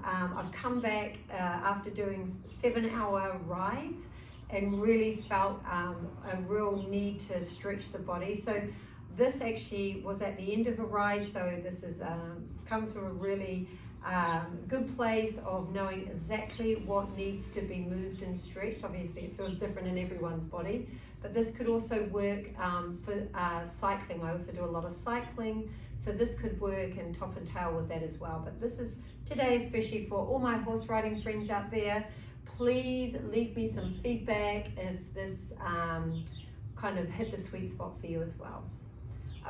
I've come back after doing 7-hour rides and really felt a real need to stretch the body. So this actually was at the end of a ride, so this is comes from a really good place of knowing exactly what needs to be moved and stretched. Obviously it feels different in everyone's body, but this could also work for cycling. I also do a lot of cycling, so this could work and top and tail with that as well. But this is today especially for all my horse riding friends out there. Please leave me some feedback if this kind of hit the sweet spot for you as well.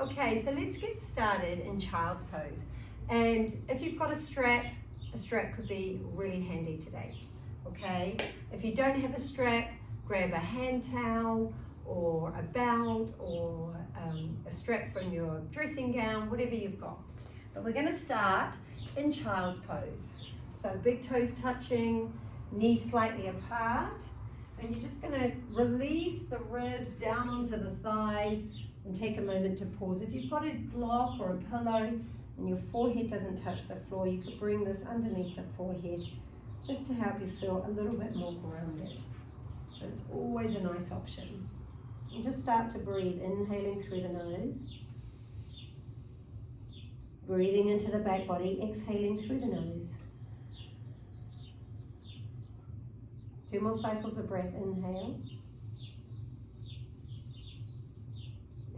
Okay, so let's get started in child's pose. And if you've got a strap could be really handy today. Okay, if you don't have a strap, grab a hand towel or a belt or a strap from your dressing gown, whatever you've got. But we're going to start in child's pose. So big toes touching, knees slightly apart, and you're just going to release the ribs down onto the thighs and take a moment to pause. If you've got a block or a pillow and your forehead doesn't touch the floor, you could bring this underneath the forehead just to help you feel a little bit more grounded. So it's always a nice option. And just start to breathe, inhaling through the nose, breathing into the back body, exhaling through the nose. 2 more cycles of breath, inhale.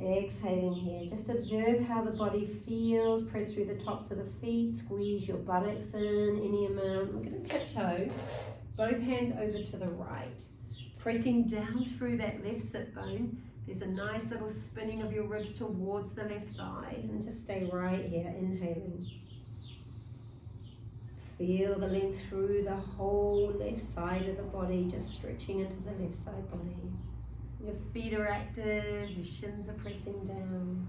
Exhaling here. Just observe how the body feels. Press through the tops of the feet. Squeeze your buttocks in any amount. We're going to tiptoe. Both hands over to the right. Pressing down through that left sit bone. There's a nice little spinning of your ribs towards the left thigh. And just stay right here. Inhaling. Feel the length through the whole left side of the body. Just stretching into the left side body. Your feet are active, your shins are pressing down.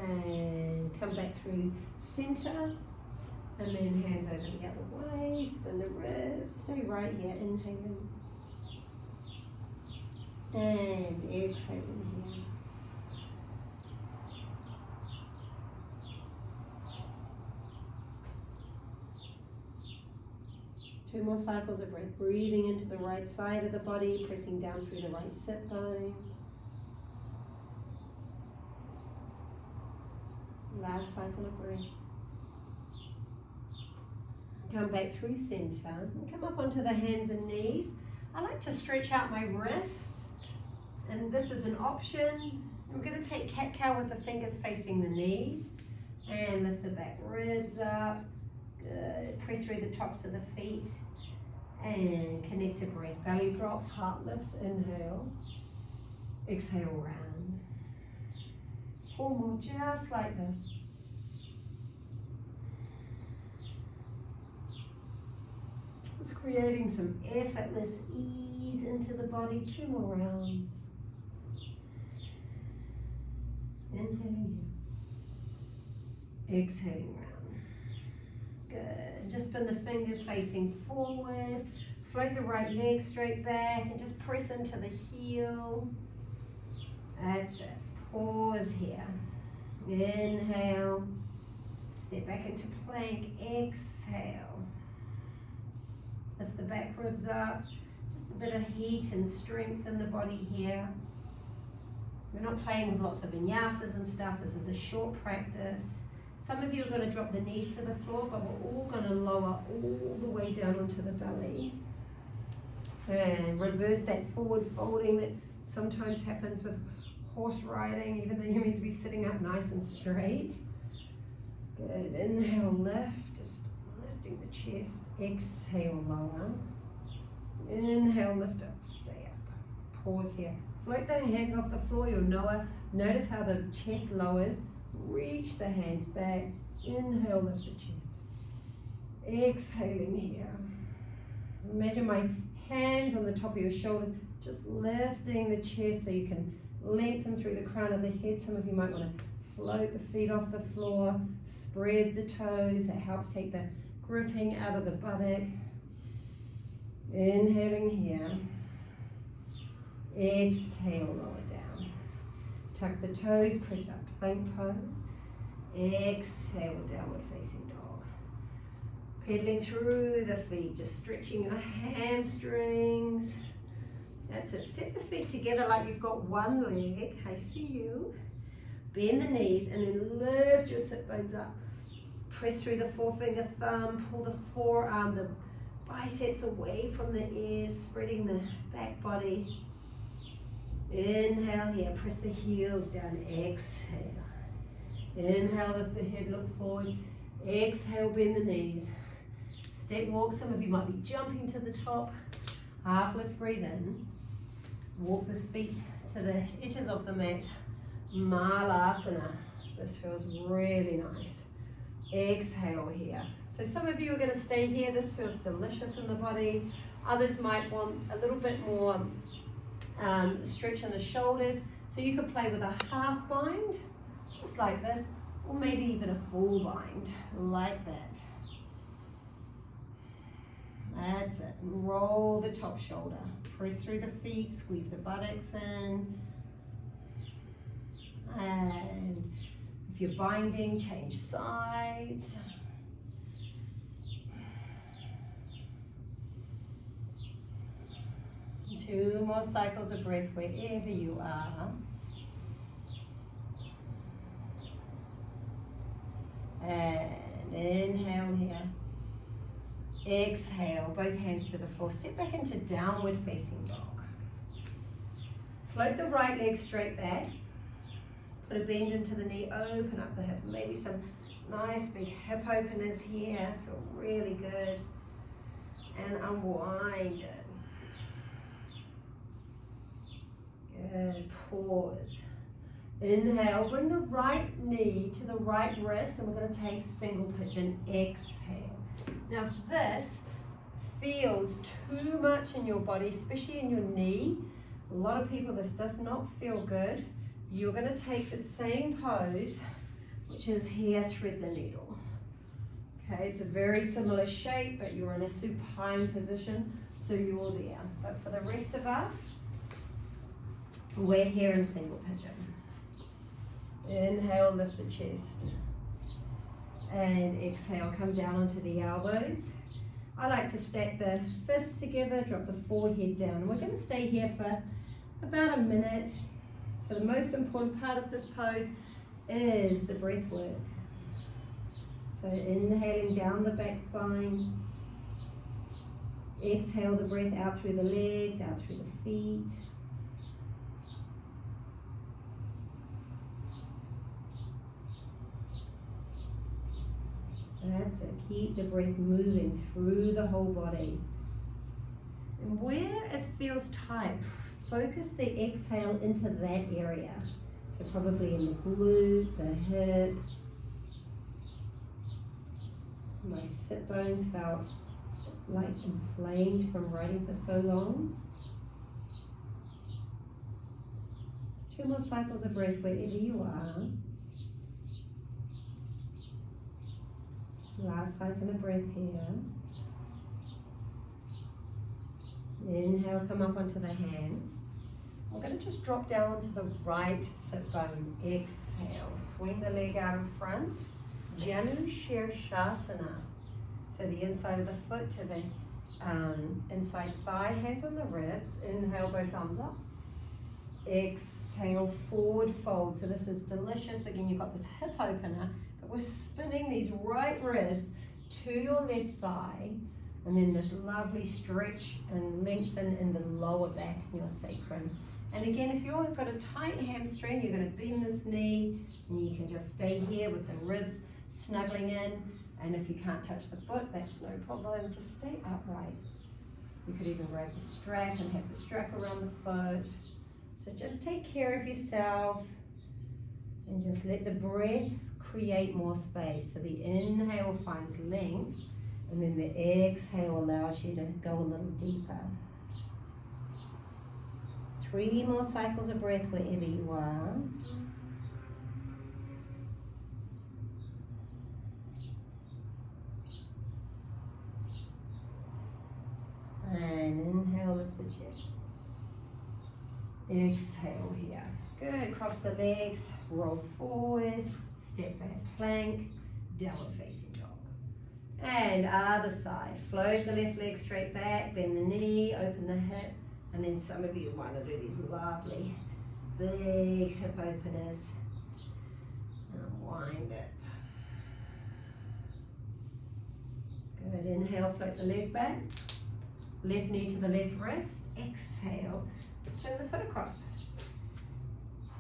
And come back through center. And then hands over the other way. Spin the ribs. Stay right here, inhaling. And exhaling here. Two more cycles of breath, breathing into the right side of the body, pressing down through the right sit bone. Last cycle of breath. Come back through center and come up onto the hands and knees. I like to stretch out my wrists, and this is an option. I'm going to take cat-cow with the fingers facing the knees and lift the back ribs up. Good. Press through the tops of the feet and connect to breath. Belly drops, heart lifts. Inhale. Exhale round. 4 more, just like this. Just creating some effortless ease into the body. 2 more rounds. Inhaling here. Exhaling round. Good. Just spin the fingers facing forward. Float the right leg straight back and just press into the heel. That's it. Pause here. Inhale. Step back into plank. Exhale. Lift the back ribs up. Just a bit of heat and strength in the body here. We're not playing with lots of vinyasas and stuff. This is a short practice. Some of you are going to drop the knees to the floor, but we're all going to lower all the way down onto the belly. And reverse that forward folding that sometimes happens with horse riding, even though you're meant to be sitting up nice and straight. Good. Inhale, lift. Just lifting the chest. Exhale, lower. Inhale, lift up. Stay up. Pause here. Float the hands off the floor. You'll notice how the chest lowers. Reach the hands back. Inhale, lift the chest. Exhaling here. Imagine my hands on the top of your shoulders, just lifting the chest so you can lengthen through the crown of the head. Some of you might want to float the feet off the floor, spread the toes. That helps take the gripping out of the buttock. Inhaling here. Exhale, lower down. Tuck the toes, press up plank pose. Exhale, downward facing dog. Pedaling through the feet, just stretching your hamstrings. That's it. Step the feet together like you've got one leg. I see you. Bend the knees and then lift your sit bones up. Press through the forefinger thumb. Pull the forearm, the biceps away from the ears, spreading the back body. Inhale here. Press the heels down. Exhale. Inhale, lift the head, look forward. Exhale, bend the knees. Step walk. Some of you might be jumping to the top. Half lift, breathe in. Walk the feet to the edges of the mat. Malasana. This feels really nice. Exhale here. So some of you are going to stay here. This feels delicious in the body. Others might want a little bit more stretch in the shoulders. So you could play with a half bind, just like this, or maybe even a full bind, like that. That's it. Roll the top shoulder. Press through the feet, squeeze the buttocks in. And if you're binding, change sides. Two more cycles of breath wherever you are. And inhale here. Exhale, both hands to the floor. Step back into downward facing dog. Float the right leg straight back. Put a bend into the knee, open up the hip. Maybe some nice big hip openers here. Feel really good. And unwind it. Good, pause. Inhale, bring the right knee to the right wrist, and we're going to take single pigeon. Exhale. Now if this feels too much in your body, especially in your knee, a lot of people, this does not feel good. You're going to take the same pose, which is here, thread the needle. Okay, it's a very similar shape, but you're in a supine position, so you're there. But for the rest of us, we're here in single pigeon. Inhale, lift the chest. And exhale, come down onto the elbows. I like to stack the fists together, drop the forehead down. We're going to stay here for about a minute. So the most important part of this pose is the breath work. So inhaling down the back spine. Exhale the breath out through the legs, out through the feet. That's it. Keep the breath moving through the whole body. And where it feels tight, focus the exhale into that area. So probably in the glute, the hip. My sit bones felt like inflamed from riding for so long. 2 more cycles of breath wherever you are. Last cycle of breath here. Inhale, come up onto the hands. We're going to just drop down onto the right sit bone. Exhale, swing the leg out in front. Janu Shavasana. So the inside of the foot to the inside thigh, hands on the ribs. Inhale, both arms up. Exhale, forward fold. So this is delicious. Again, you've got this hip opener, but we're spinning these right ribs to your left thigh, and then this lovely stretch and lengthen in the lower back in your sacrum. And again, if you've got a tight hamstring, you're going to bend this knee, and you can just stay here with the ribs snuggling in. And if you can't touch the foot, that's no problem. Just stay upright. You could even grab the strap and have the strap around the foot. So just take care of yourself and just let the breath create more space. So the inhale finds length, and then the exhale allows you to go a little deeper. 3 more cycles of breath wherever you are. And inhale, lift the chest. Exhale here. Good. Cross the legs, roll forward. step back plank, downward facing dog. And other side, float the left leg straight back, bend the knee, open the hip, and then some of you want to do these lovely big hip openers. And unwind it. Good, inhale, float the leg back, left knee to the left wrist, exhale, swing the foot across.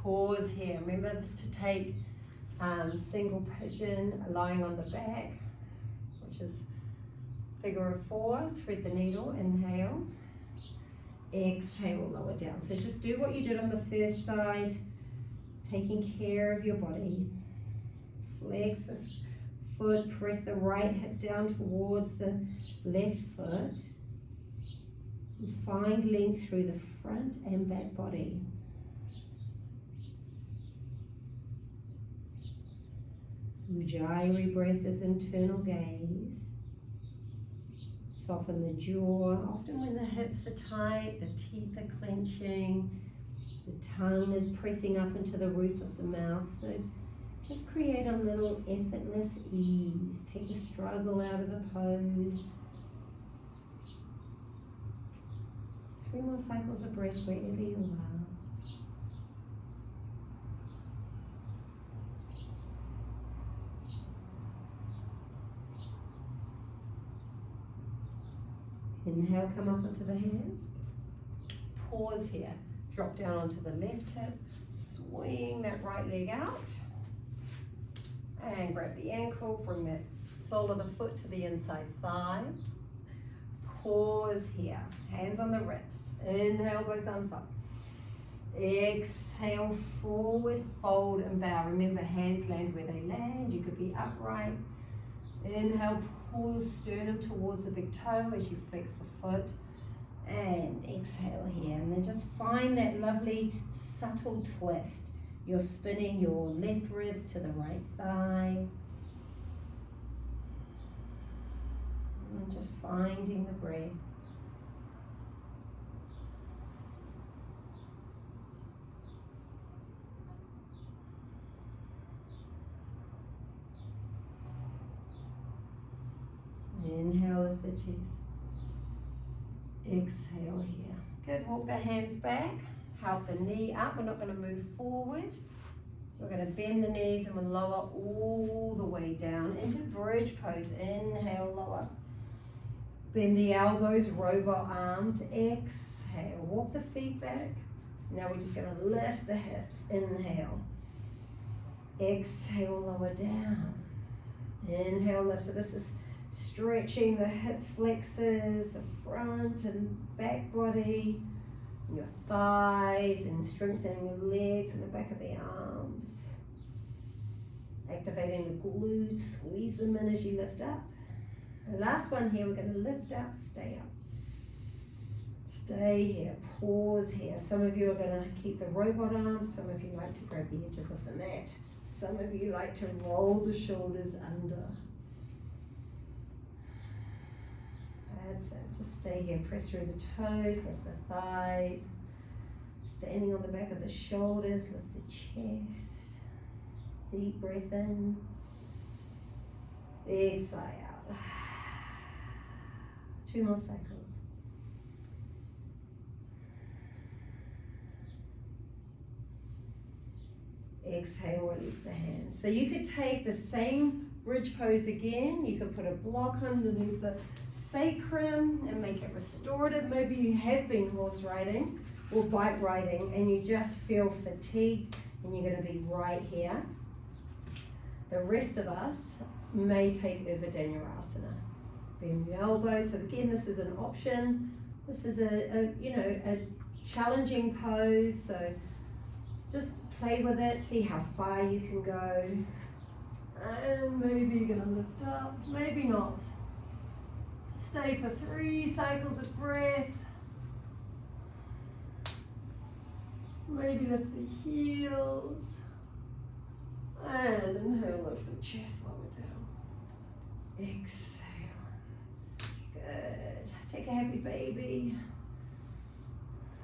Pause here, remember to take single pigeon lying on the back, which is figure of 4, thread the needle, inhale, exhale, lower down. So just do what you did on the first side, taking care of your body. Flex the foot, press the right hip down towards the left foot. And find length through the front and back body. Ujjayi breath is internal gaze. Soften the jaw. Often when the hips are tight, the teeth are clenching, the tongue is pressing up into the roof of the mouth. So just create a little effortless ease. Take the struggle out of the pose. 3 more cycles of breath wherever you are. Inhale, come up onto the hands. Pause here. Drop down onto the left hip. Swing that right leg out. And grab the ankle. Bring that sole of the foot to the inside thigh. Pause here. Hands on the ribs. Inhale, both arms up. Exhale, forward, fold and bow. Remember, hands land where they land. You could be upright. Inhale, pull the sternum towards the big toe as you flex the foot. And exhale here. And then just find that lovely subtle twist. You're spinning your left ribs to the right thigh. And just finding the breath. Inhale, lift the chest. Exhale here. Good, walk the hands back. Help the knee up. We're not going to move forward. We're going to bend the knees and we'll lower all the way down into bridge pose. Inhale, lower. Bend the elbows, robot arms. Exhale. Walk the feet back. Now we're just going to lift the hips. Inhale. Exhale, lower down. Inhale, lift. So this is stretching the hip flexors, the front and back body, your thighs, and strengthening your legs and the back of the arms. Activating the glutes, squeeze them in as you lift up. The last one here, we're going to lift up, stay up. Stay here, pause here. Some of you are going to keep the robot arms, some of you like to grab the edges of the mat. Some of you like to roll the shoulders under. That's it. Just stay here. Press through the toes, lift the thighs. Standing on the back of the shoulders, lift the chest. Deep breath in. Big sigh out. 2 more cycles. Exhale, release the hands. So you could take the same bridge pose again. You could put a block underneath the sacrum and make it restorative. Maybe you have been horse riding or bike riding and you just feel fatigued and you're going to be right here. The rest of us may take Urdhva Dhanurasana. Bend the elbows. So again, this is an option. This is a challenging pose. So just play with it. See how far you can go. And maybe you're going to lift up. Maybe not. Stay for 3 cycles of breath. Maybe lift the heels. And inhale, lift the chest, lower down. Exhale. Good. Take a happy baby.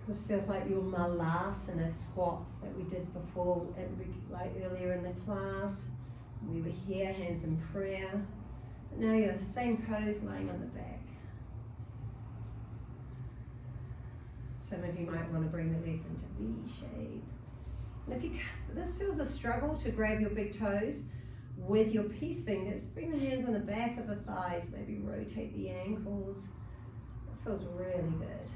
This feels like your malasana squat that we did before, like earlier in the class. We were here, hands in prayer. But now you're same pose, lying on the back. Some of you might want to bring the legs into V shape. And if this feels a struggle to grab your big toes with your peace fingers, bring the hands on the back of the thighs, maybe rotate the ankles. It feels really good.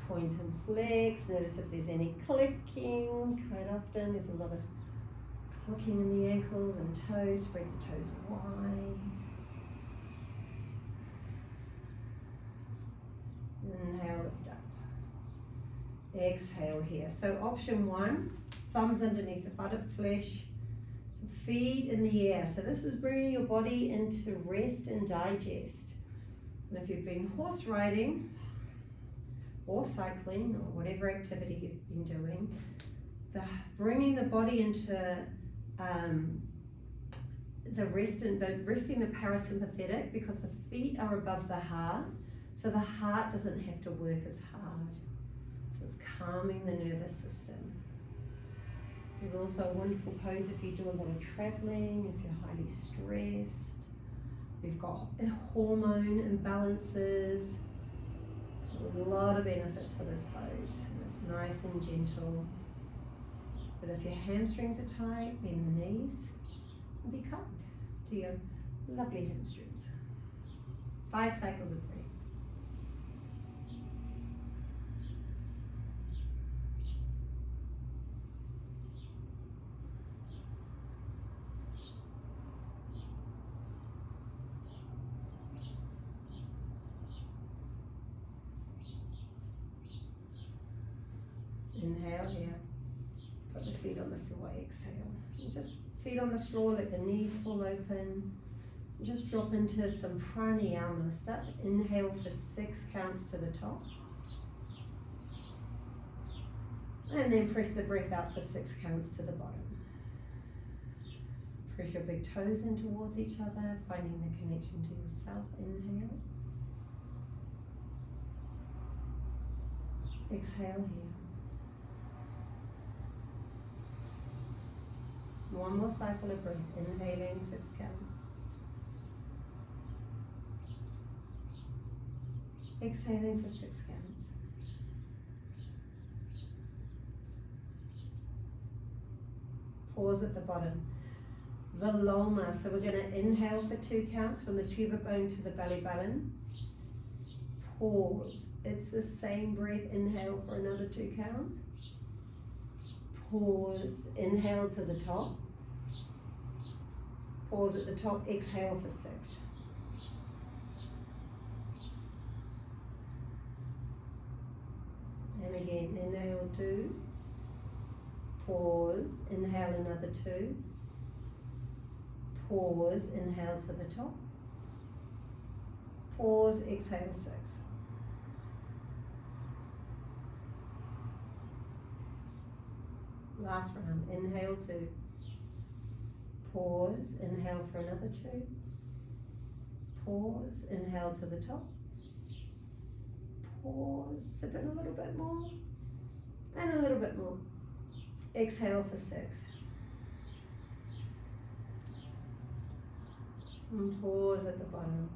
Point and flex. Notice if there's any clicking. Quite often there's a lot of clicking in the ankles and toes. Spread the toes wide. Inhale, lift up. Exhale here. So option one, thumbs underneath the buttock flesh, feet in the air. So this is bringing your body into rest and digest. And if you've been horse riding or cycling or whatever activity you've been doing, bringing the body into resting the parasympathetic, because the feet are above the heart. So the heart doesn't have to work as hard. So it's calming the nervous system. This is also a wonderful pose if you do a lot of traveling, if you're highly stressed. We've got hormone imbalances. A lot of benefits for this pose. And it's nice and gentle. But if your hamstrings are tight, bend the knees and be kind to your lovely hamstrings. 5 cycles of breath. Inhale here. Put the feet on the floor, exhale. And just feet on the floor, let the knees fall open. And just drop into some pranayama. Start to inhale for 6 counts to the top. And then press the breath out for 6 counts to the bottom. Press your big toes in towards each other, finding the connection to yourself. Inhale. Exhale here. One more cycle of breath, inhaling 6 counts. Exhaling for 6 counts. Pause at the bottom. The loma, so we're going to inhale for 2 counts from the pubic bone to the belly button. Pause. It's the same breath, inhale for another 2 counts. Pause, inhale to the top. Pause at the top, exhale for 6. And again, inhale 2. Pause, inhale another 2. Pause, inhale to the top. Pause, exhale 6. Last round, inhale 2. Pause, inhale for another 2. Pause, inhale to the top. Pause, sip in a little bit more. And a little bit more. Exhale for 6. And pause at the bottom.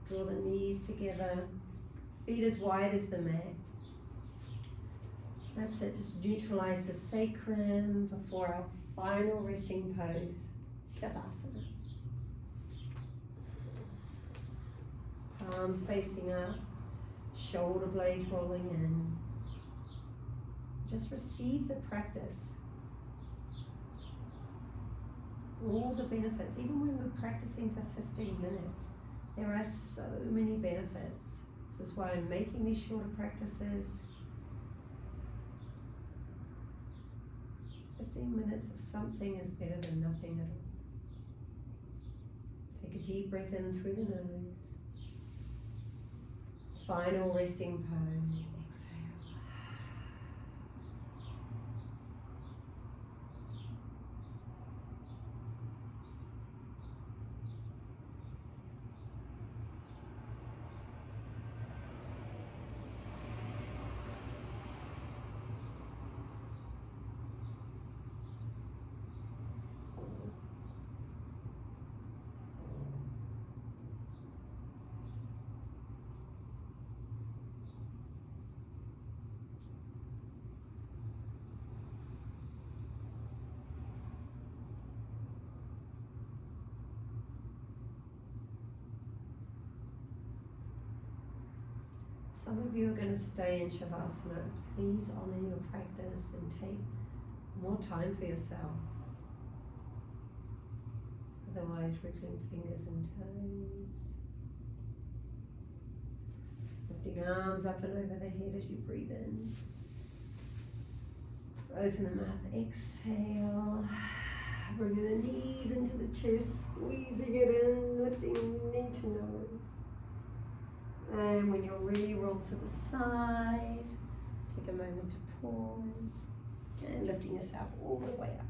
Draw the knees together. Feet as wide as the mat. That's it, just neutralize the sacrum before our final resting pose, Shavasana. Palms facing up, shoulder blades rolling in. Just receive the practice. All the benefits, even when we're practicing for 15 minutes, there are so many benefits. This is why I'm making these shorter practices. 15 minutes of something is better than nothing at all. Take a deep breath in through the nose. Final resting pose. Exhale. Some of you are going to stay in Shavasana. Please honor your practice and take more time for yourself. Otherwise, wriggling fingers and toes. Lifting arms up and over the head as you breathe in. Open the mouth, exhale. Bringing the knees into the chest, squeezing it in, lifting knee to nose. And when you're ready, roll to the side. Take a moment to pause. And lifting yourself all the way up.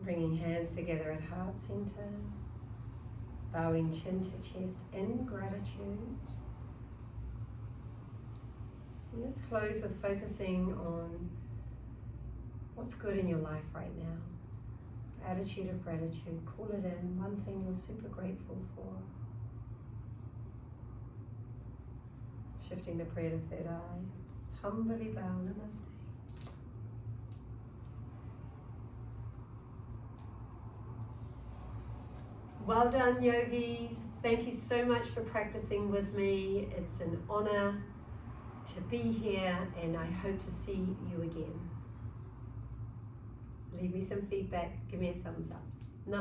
Bringing hands together at heart center. Bowing chin to chest in gratitude. And let's close with focusing on what's good in your life right now. Attitude of gratitude. Call it in. One thing you're super grateful for. Shifting the prayer to third eye. Humbly bow. Namaste. Well done, yogis. Thank you so much for practicing with me. It's an honor to be here, and I hope to see you again. Leave me some feedback. Give me a thumbs up.